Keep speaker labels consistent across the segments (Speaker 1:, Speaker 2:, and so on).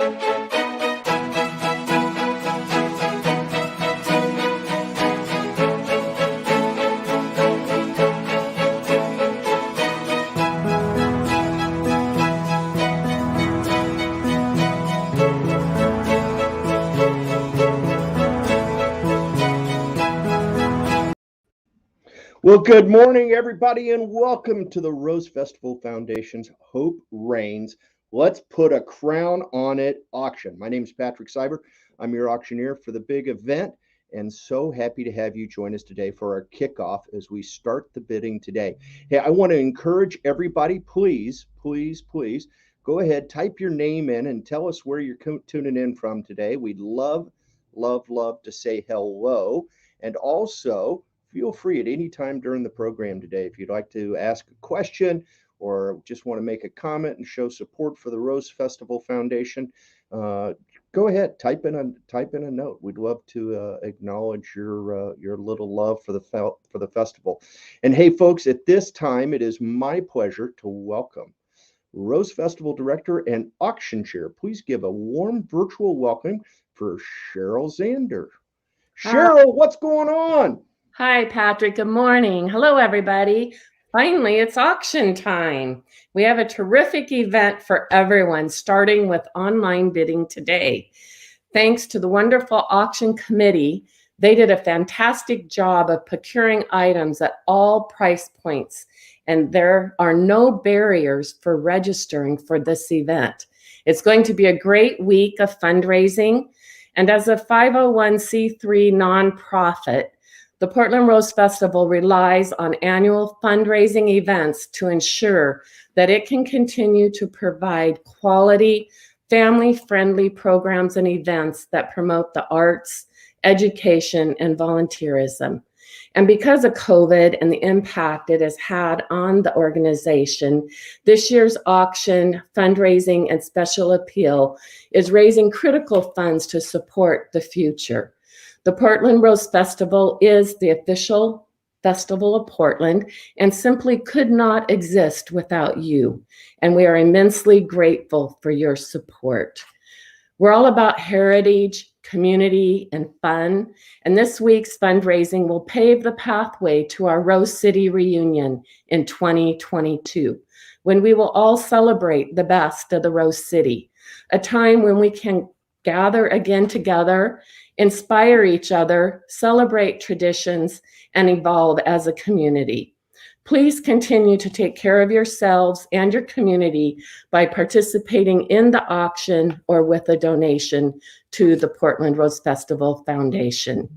Speaker 1: Well, good morning, everybody, and welcome to the Rose Festival Foundation's Hope Reigns. Let's put a crown on it auction. My name is Patrick Siver. I'm your auctioneer for the big event, and so happy to have you join us today for our kickoff as we start the bidding today. Hey, I want to encourage everybody, please go ahead, type your name in and tell us where you're tuning in from today. We'd love to say hello, and also feel free at any time during the program today if you'd like to ask a question or just want to make a comment and show support for the Rose Festival Foundation. Go ahead, type in a note. We'd love to acknowledge your little love for the festival. And hey, folks, at this time, it is my pleasure to welcome Rose Festival Director and Auction Chair. Please give a warm virtual welcome for Cheryl Zander. Cheryl, what's going on?
Speaker 2: Hi, Patrick. Good morning. Hello, everybody. Finally, it's auction time. We have a terrific event for everyone, starting with online bidding today. Thanks to the wonderful auction committee, they did a fantastic job of procuring items at all price points, and there are no barriers for registering for this event. It's going to be a great week of fundraising, and as a 501c3 nonprofit, the Portland Rose Festival relies on annual fundraising events to ensure that it can continue to provide quality, family-friendly programs and events that promote the arts, education, and volunteerism. And because of COVID and the impact it has had on the organization, this year's auction, fundraising, and special appeal is raising critical funds to support the future. The Portland Rose Festival is the official festival of Portland and simply could not exist without you. And we are immensely grateful for your support. We're all about heritage, community, and fun. And this week's fundraising will pave the pathway to our Rose City reunion in 2022, when we will all celebrate the best of the Rose City, a time when we can gather again together, inspire each other, celebrate traditions, and evolve as a community. Please continue to take care of yourselves and your community by participating in the auction or with a donation to the Portland Rose Festival Foundation.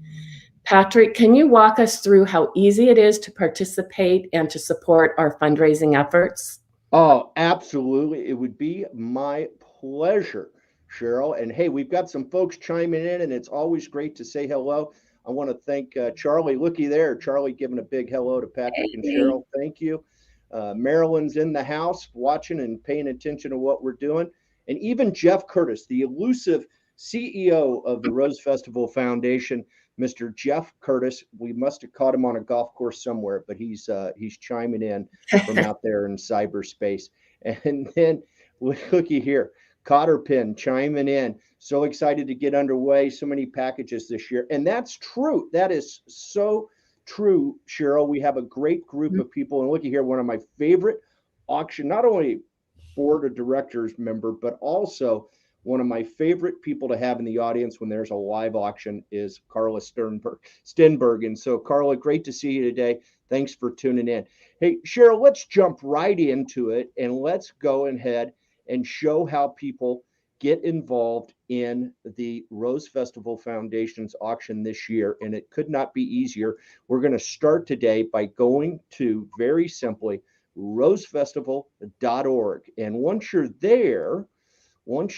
Speaker 2: Patrick, can you walk us through how easy it is to participate and to support our fundraising efforts?
Speaker 1: Oh, absolutely. It would be my pleasure, Cheryl. And hey, we've got some folks chiming in, and it's always great to say hello. I want to thank Charlie. Looky there. Charlie giving a big hello to Patrick and Cheryl. Thank you. Marilyn's in the house watching and paying attention to what we're doing. And even Jeff Curtis, the elusive CEO of the Rose Festival Foundation, Mr. Jeff Curtis. We must have caught him on a golf course somewhere, but he's chiming in from out there in cyberspace. And then looky here. Cotterpin chiming in. So excited to get underway. So many packages this year. And that's true. That is so true, Cheryl. We have a great group of people. And looky here, one of my favorite auction, not only board of directors member, but also one of my favorite people to have in the audience when there's a live auction is Carla Stenberg. And so, Carla, great to see you today. Thanks for tuning in. Hey, Cheryl, let's jump right into it and let's go ahead and show how people get involved in the Rose Festival Foundation's auction this year. And it could not be easier. We're going to start today by going to, very simply, rosefestival.org. And once you're there, and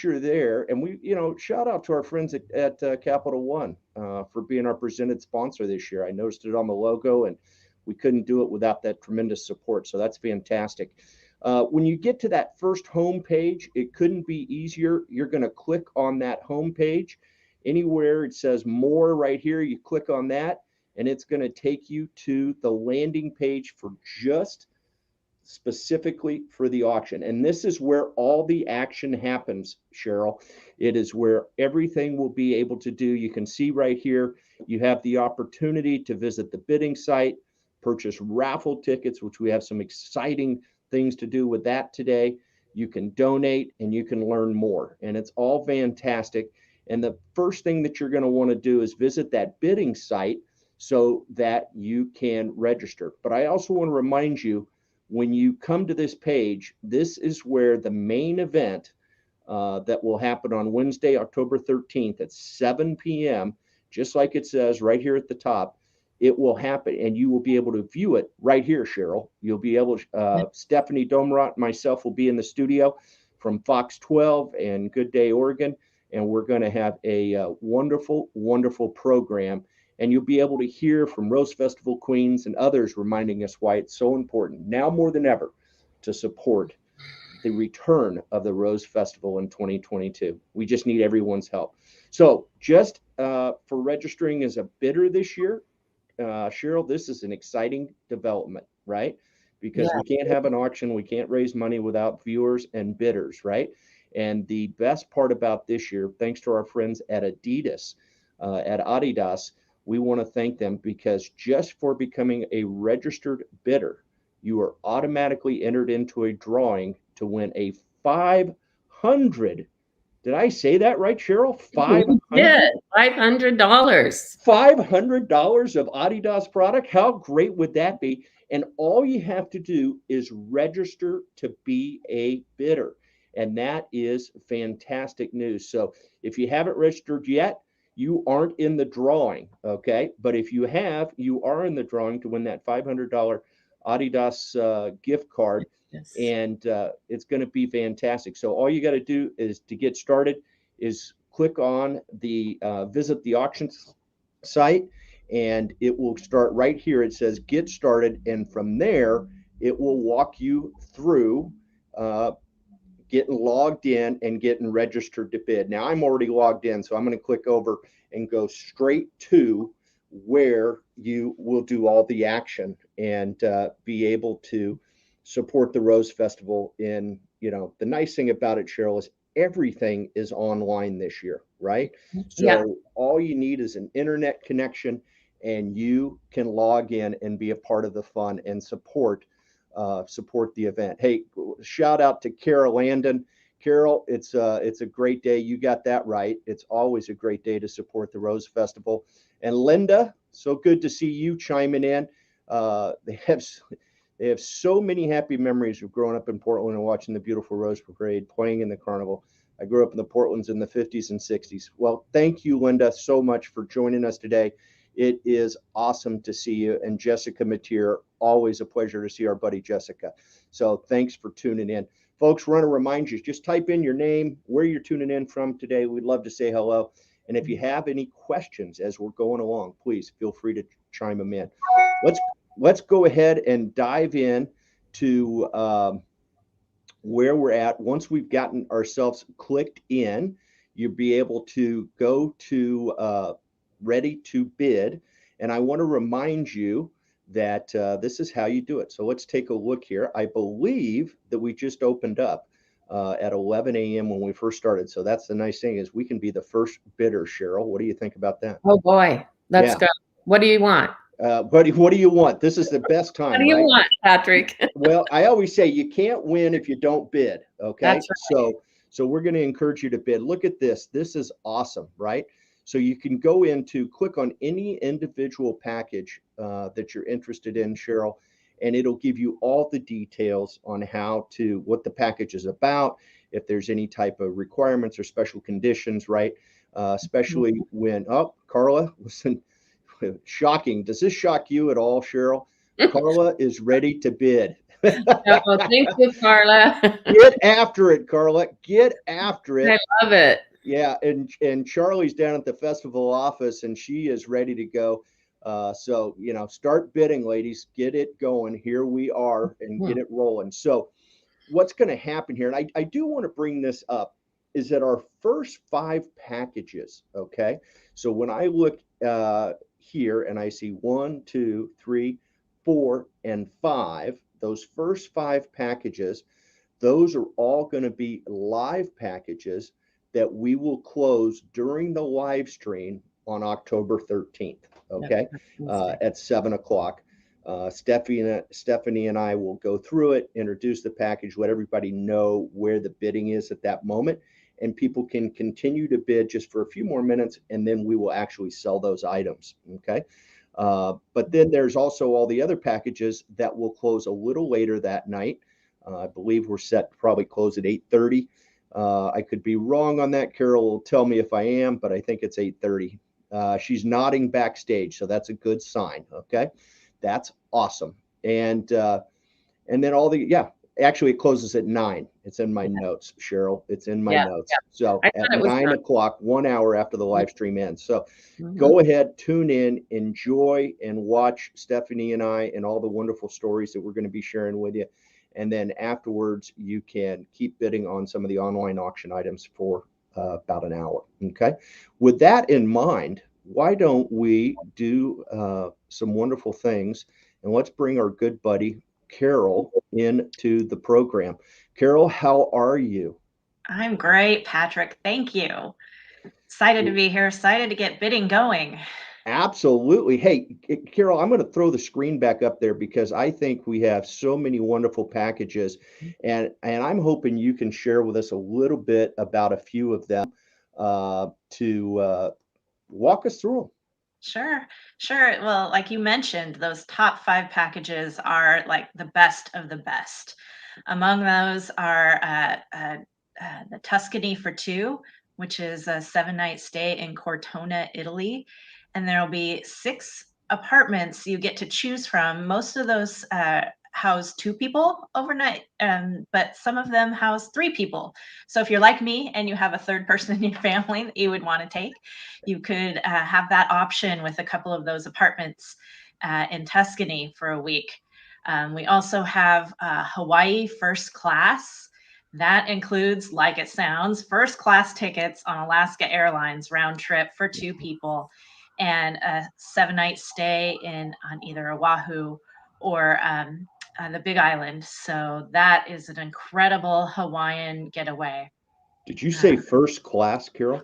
Speaker 1: we, shout out to our friends at Capital One for being our presented sponsor this year. I noticed it on the logo, and we couldn't do it without that tremendous support. So that's fantastic. When you get to that first home page, it couldn't be easier. You're going to click on that home page. Anywhere it says more right here, you click on that, and it's going to take you to the landing page for just specifically for the auction. And this is where all the action happens, Cheryl. It is where everything will be able to do. You can see right here, you have the opportunity to visit the bidding site, purchase raffle tickets, which we have some exciting things to do with that today. You can donate and you can learn more. And it's all fantastic. And the first thing that you're going to want to do is visit that bidding site so that you can register. But I also want to remind you, when you come to this page, this is where the main event that will happen on Wednesday, October 13th at 7 p.m., just like it says right here at the top, it will happen, and you will be able to view it right here, Cheryl. You'll be able to, Stephanie Domerot and myself will be in the studio from Fox 12 and Good Day, Oregon, and we're going to have a wonderful, wonderful program. And you'll be able to hear from Rose Festival Queens and others reminding us why it's so important, now more than ever, to support the return of the Rose Festival in 2022. We just need everyone's help. So just for registering as a bidder this year, Cheryl, this is an exciting development, right? Because we can't have an auction, we can't raise money without viewers and bidders, right? And the best part about this year, thanks to our friends at Adidas, we want to thank them, because just for becoming a registered bidder, you are automatically entered into a drawing to win a 500. Did I say that right, Cheryl? $500?
Speaker 2: Yeah, $500.
Speaker 1: $500 of Adidas product. How great would that be? And all you have to do is register to be a bidder. And that is fantastic news. So if you haven't registered yet, you aren't in the drawing, okay? But if you have, you are in the drawing to win that $500 Adidas gift card.
Speaker 2: Yes.
Speaker 1: And it's going to be fantastic. So all you got to do is, to get started, is click on the visit the auction site, and it will start right here. It says get started, and from there it will walk you through getting logged in and getting registered to bid. Now I'm already logged in, so I'm going to click over and go straight to where you will do all the action and be able to support the Rose Festival. In, you know, the nice thing about it, Cheryl, is everything is online this year, right? So all you need is an internet connection, and you can log in and be a part of the fun and support the event. Hey, shout out to Carol Landon. Carol, it's a great day. You got that right. It's always a great day to support the Rose Festival. And Linda, so good to see you chiming in. They have so many happy memories of growing up in Portland and watching the beautiful Rose Parade, playing in the carnival. I grew up in the Portlands in the 50s and 60s. Well, thank you, Linda, so much for joining us today. It is awesome to see you. And Jessica Mateer, always a pleasure to see our buddy Jessica. So thanks for tuning in. Folks, we're going to remind you, just type in your name, where you're tuning in from today. We'd love to say hello. And if you have any questions as we're going along, please feel free to chime them in. Let's go ahead and dive in to where we're at. Once we've gotten ourselves clicked in, you'll be able to go to ready to bid. And I want to remind you that this is how you do it. So let's take a look here. I believe that we just opened up at 11 a.m. when we first started. So that's the nice thing, is we can be the first bidder, Cheryl. What do you think about that?
Speaker 2: Oh boy, let's go. What do you want?
Speaker 1: Buddy, what do you want? This is the best time.
Speaker 2: What do you want, Patrick?
Speaker 1: Well, I always say you can't win if you don't bid. Okay.
Speaker 2: That's right.
Speaker 1: So we're going to encourage you to bid. Look at this. This is awesome, right? So you can go into, click on any individual package that you're interested in, Cheryl, and it'll give you all the details on what the package is about, if there's any type of requirements or special conditions, right? Especially when, Carla, listen, shocking. Does this shock you at all, Cheryl? Carla is ready to bid.
Speaker 2: Oh, thank you, Carla.
Speaker 1: Get after it, Carla. Get after it.
Speaker 2: I love it.
Speaker 1: Yeah, and Charlie's down at the festival office, and she is ready to go. So, start bidding, ladies. Get it going. Here we are, and get it rolling. So what's going to happen here, and I do want to bring this up, is that our first 5 packages, okay? So when I look here and I see 1, 2, 3, 4, and 5, those first 5 packages, those are all going to be live packages that we will close during the live stream on October 13th. Okay, at 7 o'clock. Stephanie and I will go through it, introduce the package, let everybody know where the bidding is at that moment, and people can continue to bid just for a few more minutes, and then we will actually sell those items. Okay. But then there's also all the other packages that will close a little later that night. I believe we're set to probably close at 8:30. I could be wrong on that. Carol will tell me if I am, but I think it's 8:30. She's nodding backstage, so that's a good sign. Okay, that's awesome. And then actually it closes at 9. It's in my notes, Cheryl. It's in my notes. So at 9 o'clock, 1 hour after the live stream ends. So go ahead, tune in, enjoy, and watch Stephanie and I and all the wonderful stories that we're going to be sharing with you. And then afterwards, you can keep bidding on some of the online auction items for about an hour. Okay. With that in mind, why don't we do some wonderful things, and let's bring our good buddy Carol into the program. Carol, how are you?
Speaker 3: I'm great, Patrick. Thank you. Excited to be here. Excited to get bidding going.
Speaker 1: Absolutely. Hey, Carol, I'm going to throw the screen back up there because I think we have so many wonderful packages, and I'm hoping you can share with us a little bit about a few of them to walk us through them.
Speaker 3: Sure. Well, like you mentioned, those top 5 packages are like the best of the best. Among those are the Tuscany for 2, which is a 7-night stay in Cortona, Italy. And there'll be 6 apartments you get to choose from. Most of those house 2 people overnight, but some of them house 3 people. So if you're like me and you have a 3rd person in your family that you would want to take, you could have that option with a couple of those apartments in Tuscany for a week. We also have Hawaii first class. That includes, like it sounds, first class tickets on Alaska Airlines round trip for 2 people, and a 7-night stay on either Oahu or the Big Island. So that is an incredible Hawaiian getaway.
Speaker 1: Did you say first class, Carol?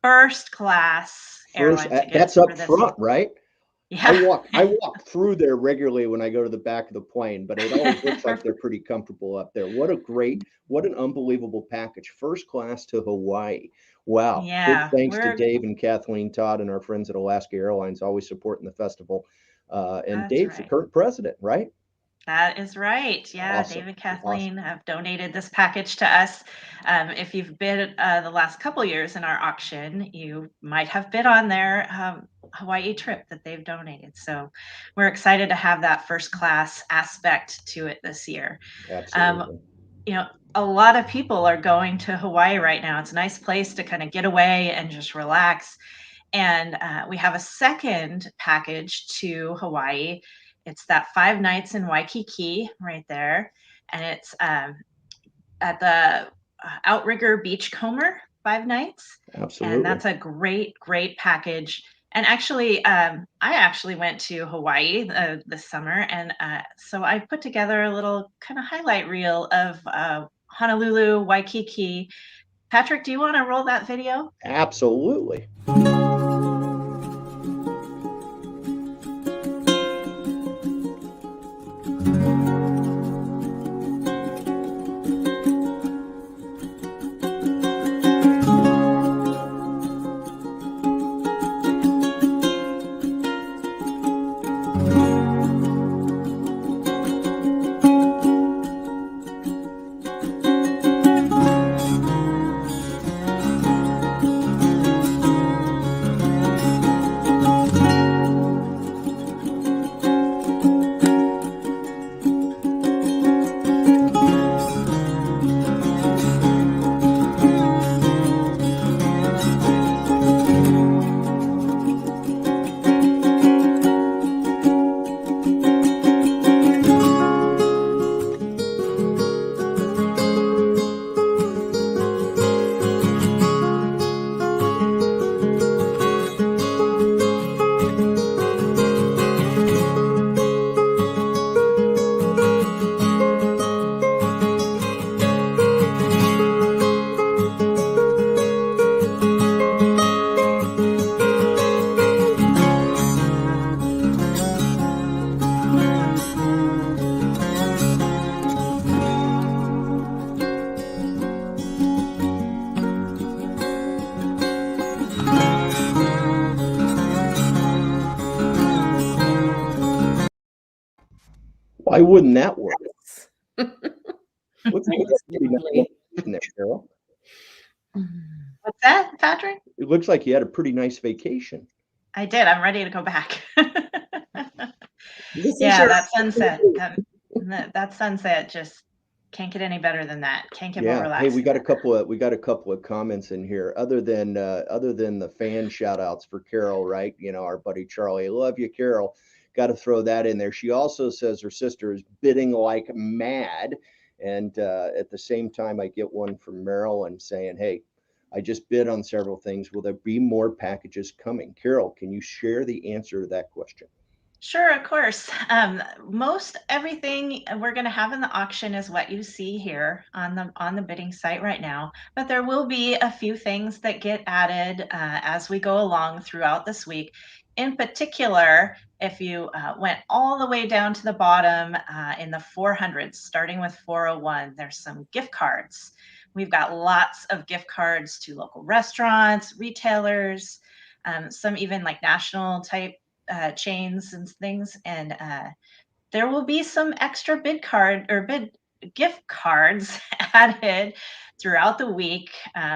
Speaker 3: First class airline tickets.
Speaker 1: That's up front, right?
Speaker 3: Yeah.
Speaker 1: I walk through there regularly when I go to the back of the plane, but it always looks like they're pretty comfortable up there. What an unbelievable package. First class to Hawaii. Wow.
Speaker 3: Yeah.
Speaker 1: Big thanks to Dave and Kathleen Todd and our friends at Alaska Airlines, always supporting the festival. And Dave's the current president, right?
Speaker 3: That is right. Yeah,
Speaker 1: Awesome.
Speaker 3: Dave and Kathleen have donated this package to us. If you've bid the last couple years in our auction, you might have bid on their Hawaii trip that they've donated. So we're excited to have that first class aspect to it this year.
Speaker 1: Absolutely.
Speaker 3: A lot of people are going to Hawaii right now. It's a nice place to kind of get away and just relax. And we have a second package to Hawaii. It's that 5 nights in Waikiki right there. And it's at the Outrigger Beachcomber, 5 nights.
Speaker 1: Absolutely.
Speaker 3: And that's a great, great package. And actually, I actually went to Hawaii this summer. And so I put together a little kind of highlight reel of Honolulu, Waikiki. Patrick, do you want to roll that video?
Speaker 1: Absolutely. Why wouldn't that work? Looks like
Speaker 2: It's
Speaker 1: that's pretty nice
Speaker 2: lovely.
Speaker 1: vacation there, Cheryl.
Speaker 3: What's that, Patrick?
Speaker 1: It looks like you had a pretty nice vacation.
Speaker 3: I did. I'm ready to go back.
Speaker 2: This is
Speaker 3: Yeah,
Speaker 2: your
Speaker 3: that sunset, that sunset just can't get any better than that. Can't get more
Speaker 1: Yeah. Hey,
Speaker 3: relaxed than that.
Speaker 1: we got a couple of comments in here. Other than the fan shout outs for Carol, right? You know, our buddy Charlie. I love you, Carol. Got to throw that in there. She also says her sister is bidding like mad. And at the same time, I get one from Marilyn saying, hey, I just bid on several things. Will there be more packages coming? Carol, can you share the answer to that question?
Speaker 3: Sure, of course. Most everything we're going to have in the auction is what you see here on the bidding site right now. But there will be a few things that get added as we go along throughout this week. In particular, if you went all the way down to the bottom in the 400s, starting with 401, there's some gift cards. We've got lots of gift cards to local restaurants, retailers, some even like national type chains and things, and there will be some extra bid gift cards added throughout the week.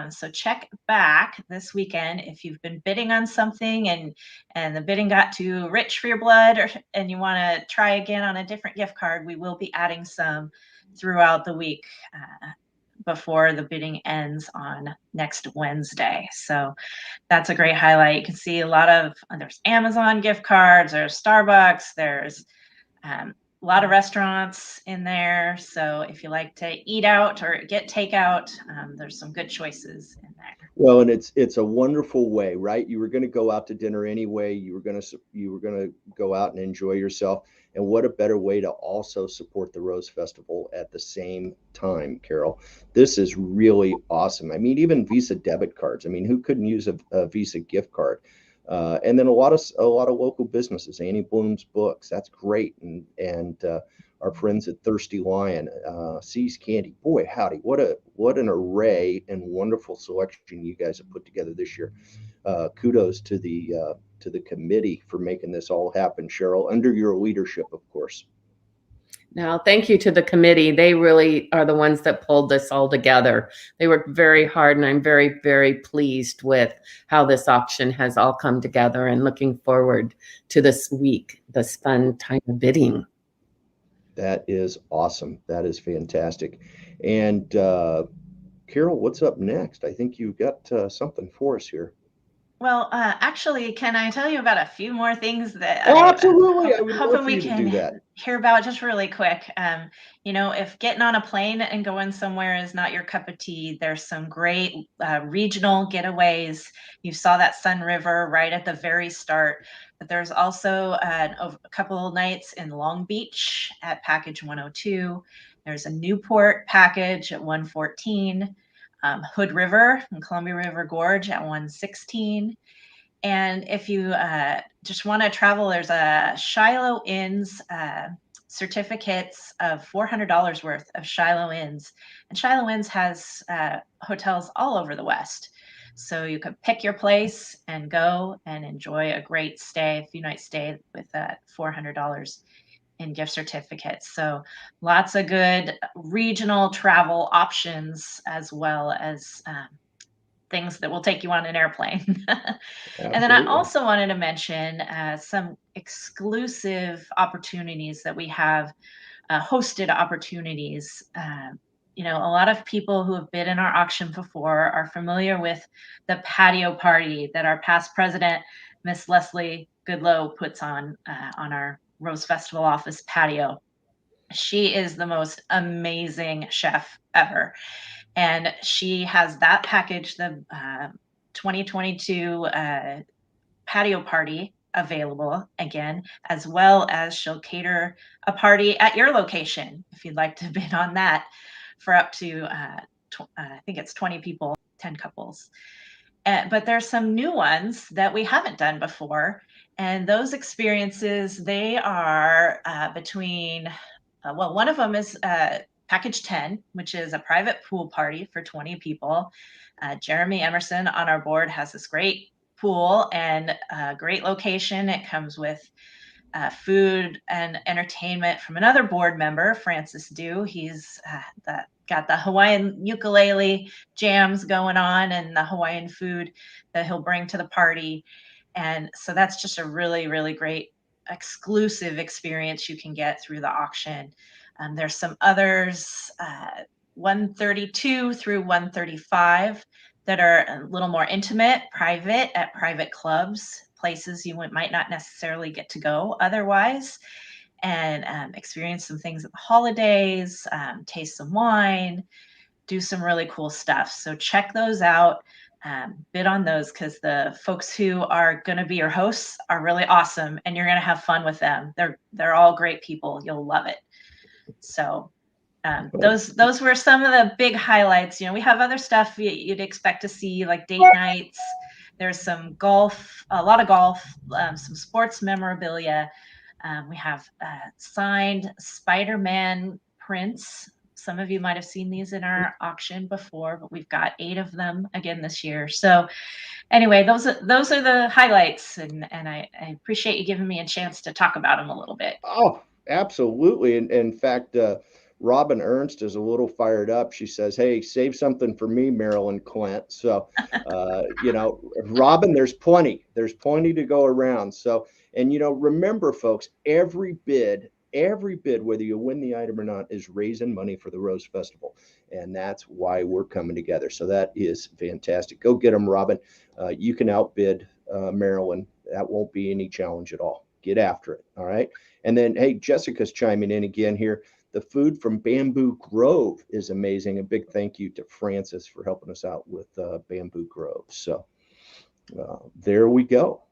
Speaker 3: So check back this weekend if you've been bidding on something and the bidding got too rich for your blood, and you want to try again on a different gift card. We will be adding some throughout the week before the bidding ends on next Wednesday. So that's a great highlight. You can see a lot of, there's Amazon gift cards, there's Starbucks, there's a lot of restaurants in there. So if you like to eat out or get takeout, there's some good choices in there.
Speaker 1: Well, and it's a wonderful way, right? You were going to go out to dinner anyway. You were going to go out and enjoy yourself. And what a better way to also support the Rose Festival at the same time, Carol. This is really awesome. I mean, even Visa debit cards. I mean, who couldn't use a Visa gift card? And then a lot of local businesses. Annie Bloom's books. That's great. And our friends at Thirsty Lion, Seas Candy. Boy, howdy, what an array and wonderful selection you guys have put together this year. Kudos to the committee for making this all happen, Cheryl, under your leadership, of course.
Speaker 2: Now, thank you to the committee. They really are the ones that pulled this all together. They worked very hard, and I'm very, very pleased with how this auction has all come together, and looking forward to this week, this fun time of bidding.
Speaker 1: That is awesome. That is fantastic. And Carol, what's up next? I think you got something for us here.
Speaker 3: Well, actually, can I tell you about a few more things that
Speaker 1: absolutely. I would love
Speaker 3: hoping
Speaker 1: for
Speaker 3: we
Speaker 1: you to
Speaker 3: can
Speaker 1: do that.
Speaker 3: hear about just really quick. You know, if getting on a plane and going somewhere is not your cup of tea, there's some great regional getaways. You saw that Sun River right at the very start, but there's also a couple of nights in Long Beach at package 102. There's a Newport package at 114. Hood River and Columbia River Gorge at 116. And if you just want to travel, there's a Shiloh Inns certificates of $400 worth of Shiloh Inns. And Shiloh Inns has hotels all over the West. So you could pick your place and go and enjoy a great stay, a few nights stay with $400 in gift certificates. So lots of good regional travel options, as well as things that will take you on an airplane. And then I also wanted to mention some exclusive opportunities that we have, hosted opportunities. You know, a lot of people who have bid in our auction before are familiar with the patio party that our past president, Miss Leslie Goodlow, puts on our Rose Festival office patio. She is the most amazing chef ever. And she has that package, the 2022 patio party, available again, as well as she'll cater a party at your location if you'd like to bid on that for up to, I think it's 20 people, 10 couples. But there's some new ones that we haven't done before. And those experiences, they are between, well, one of them is package 10, which is a private pool party for 20 people. Jeremy Emerson on our board has this great pool and a great location. It comes with food and entertainment from another board member, Francis Dew. He's got the Hawaiian ukulele jams going on and the Hawaiian food that he'll bring to the party. And so that's just a really, really great exclusive experience you can get through the auction. There's some others, 132 through 135, that are a little more intimate, private, at private clubs, places you might not necessarily get to go otherwise, and experience some things at the holidays, taste some wine, do some really cool stuff. So check those out. Bid on those, because the folks who are going to be your hosts are really awesome, and you're going to have fun with them. They're all great people. You'll love it. So those were some of the big highlights. We have other stuff you'd expect to see, like date nights. There's some golf, a lot of golf, some sports memorabilia. We have signed Spider-Man prints. Some of you might have seen these in our auction before, but we've got 8 of them again this year. So anyway, those are the highlights, and I appreciate you giving me a chance to talk about them a little bit.
Speaker 1: Oh, absolutely. And in fact, Robin Ernst is a little fired up. She says, "Hey, save something for me, Marilyn Clint." So, Robin, there's plenty to go around. So, and remember, folks, every bid, whether you win the item or not, is raising money for the Rose Festival. And that's why we're coming together. So that is fantastic. Go get them, Robin. You can outbid Marilyn. That won't be any challenge at all. Get after it. All right. And then, hey, Jessica's chiming in again here. The food from Bamboo Grove is amazing. A big thank you to Francis for helping us out with Bamboo Grove. So there we go.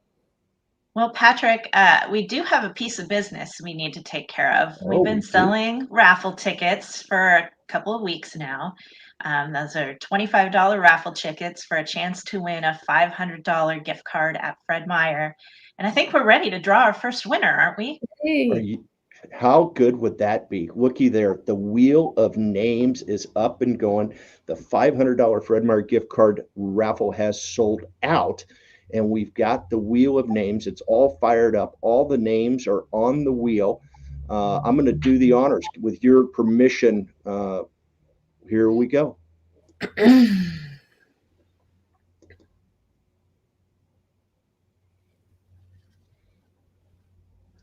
Speaker 3: Well, Patrick, we do have a piece of business we need to take care of. We've been selling raffle tickets for a couple of weeks now. Those are $25 raffle tickets for a chance to win a $500 gift card at Fred Meyer. And I think we're ready to draw our first winner, aren't we?
Speaker 2: Hey.
Speaker 1: How good would that be? Looky there. The wheel of names is up and going. The $500 Fred Meyer gift card raffle has sold out. And we've got the wheel of names. It's all fired up. All the names are on the wheel. I'm going to do the honors with your permission. Here we go.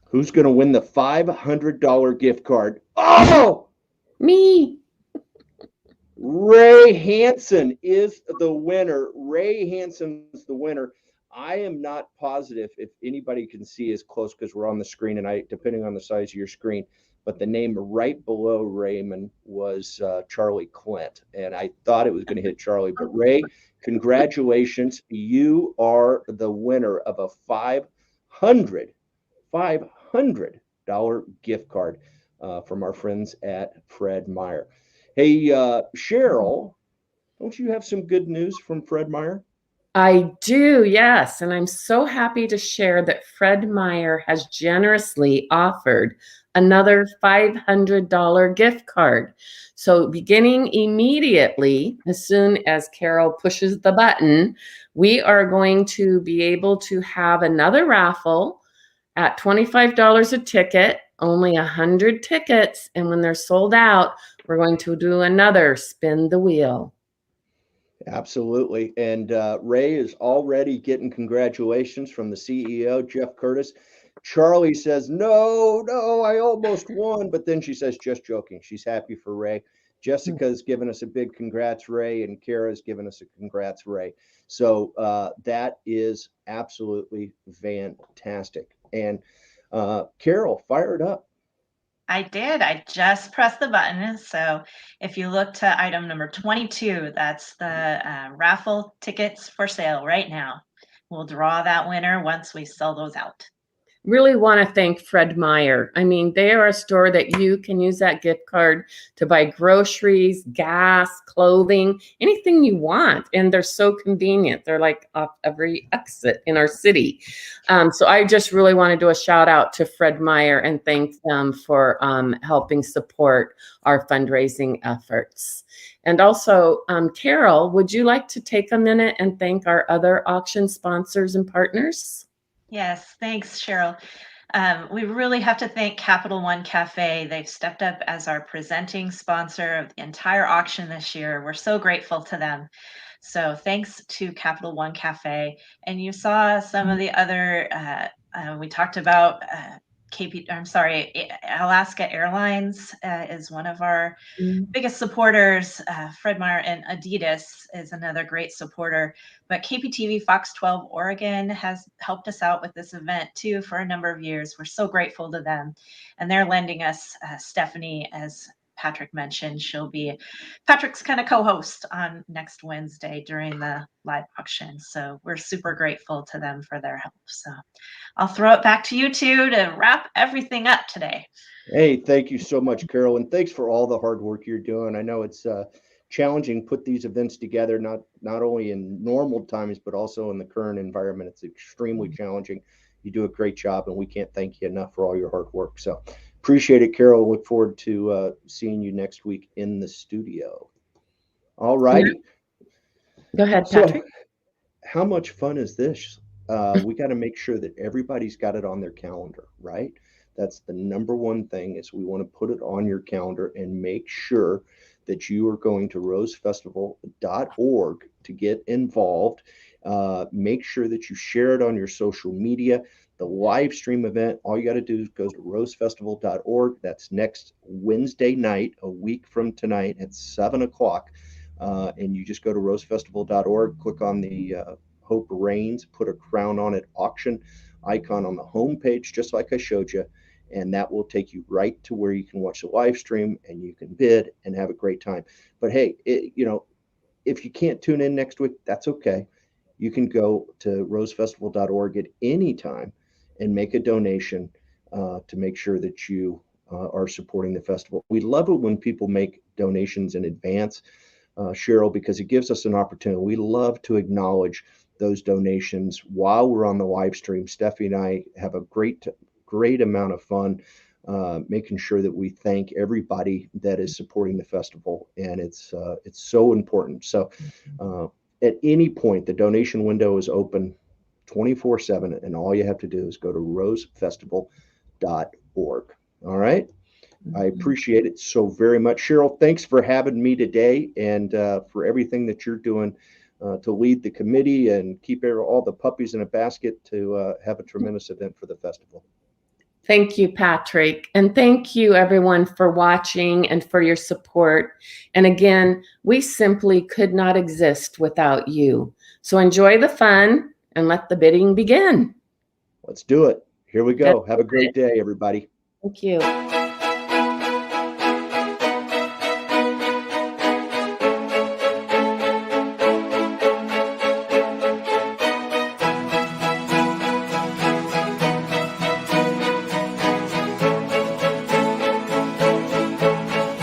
Speaker 1: Who's going to win the $500 gift card? Oh!
Speaker 2: Me.
Speaker 1: Ray Hansen is the winner. Ray Hansen's the winner. I am not positive if anybody can see as close, because we're on the screen, and depending on the size of your screen, but the name right below Raymond was Charlie Clint, and I thought it was going to hit Charlie. But Ray, congratulations. You are the winner of a $500 gift card from our friends at Fred Meyer. Hey, Cheryl, don't you have some good news from Fred Meyer?
Speaker 2: I do, yes. And I'm so happy to share that Fred Meyer has generously offered another $500 gift card. So beginning immediately, as soon as Carol pushes the button, we are going to be able to have another raffle at $25 a ticket, only 100 tickets. And when they're sold out, we're going to do another spin the wheel.
Speaker 1: Absolutely. And Ray is already getting congratulations from the CEO, Jeff Curtis. Charlie says, no, I almost won. But then she says, just joking. She's happy for Ray. Jessica's given us a big congrats, Ray, and Kara's given us a congrats, Ray. So that is absolutely fantastic. And Carol, fired up.
Speaker 3: I did. I just pressed the button. So if you look to item number 22, that's the raffle tickets for sale right now. We'll draw that winner once we sell those out.
Speaker 2: Really want to thank Fred Meyer. I mean, they are a store that you can use that gift card to buy groceries, gas, clothing, anything you want. And they're so convenient. They're like off every exit in our city. So I just really want to do a shout out to Fred Meyer and thank them for helping support our fundraising efforts. And also, Carol, would you like to take a minute and thank our other auction sponsors and partners?
Speaker 3: Yes, thanks, Cheryl. We really have to thank Capital One Café. They've stepped up as our presenting sponsor of the entire auction this year. We're so grateful to them. So thanks to Capital One Café. And you saw some of the other, we talked about Alaska Airlines is one of our biggest supporters. Fred Meyer and Adidas is another great supporter. But KPTV Fox 12 Oregon has helped us out with this event too for a number of years. We're so grateful to them. And they're lending us Stephanie, as Patrick mentioned. She'll be Patrick's kind of co-host on next Wednesday during the live auction. So we're super grateful to them for their help. So I'll throw it back to you two to wrap everything up today.
Speaker 1: Hey, thank you so much, Carol, and thanks for all the hard work you're doing. I know it's challenging to put these events together, not only in normal times, but also in the current environment. It's extremely challenging. You do a great job, and we can't thank you enough for all your hard work. So appreciate it, Carol. Look forward to seeing you next week in the studio. All righty.
Speaker 2: Go ahead, Patrick.
Speaker 1: So how much fun is this? We got to make sure that everybody's got it on their calendar, right? That's the number one thing, is we want to put it on your calendar and make sure that you are going to rosefestival.org to get involved. Make sure that you share it on your social media. The live stream event, all you got to do is go to rosefestival.org. That's next Wednesday night, a week from tonight at 7 o'clock. And you just go to rosefestival.org, click on the Hope Reigns, put a crown on it auction icon on the home page, just like I showed you. And that will take you right to where you can watch the live stream and you can bid and have a great time. But hey, if you can't tune in next week, that's okay. You can go to rosefestival.org at any time and make a donation to make sure that you are supporting the festival. We love it when people make donations in advance, Cheryl, because it gives us an opportunity. We love to acknowledge those donations while we're on the live stream. Steffi and I have a great amount of fun making sure that we thank everybody that is supporting the festival, and it's so important. So at any point, the donation window is open 24/7, and all you have to do is go to rosefestival.org. All right. I appreciate it so very much. Cheryl, thanks for having me today, and for everything that you're doing to lead the committee and keep all the puppies in a basket to have a tremendous event for the festival.
Speaker 2: Thank you, Patrick. And thank you, everyone, for watching and for your support. And again, we simply could not exist without you. So enjoy the fun and let the bidding begin.
Speaker 1: Let's do it. Here we go. Have a great day, everybody.
Speaker 2: Thank you.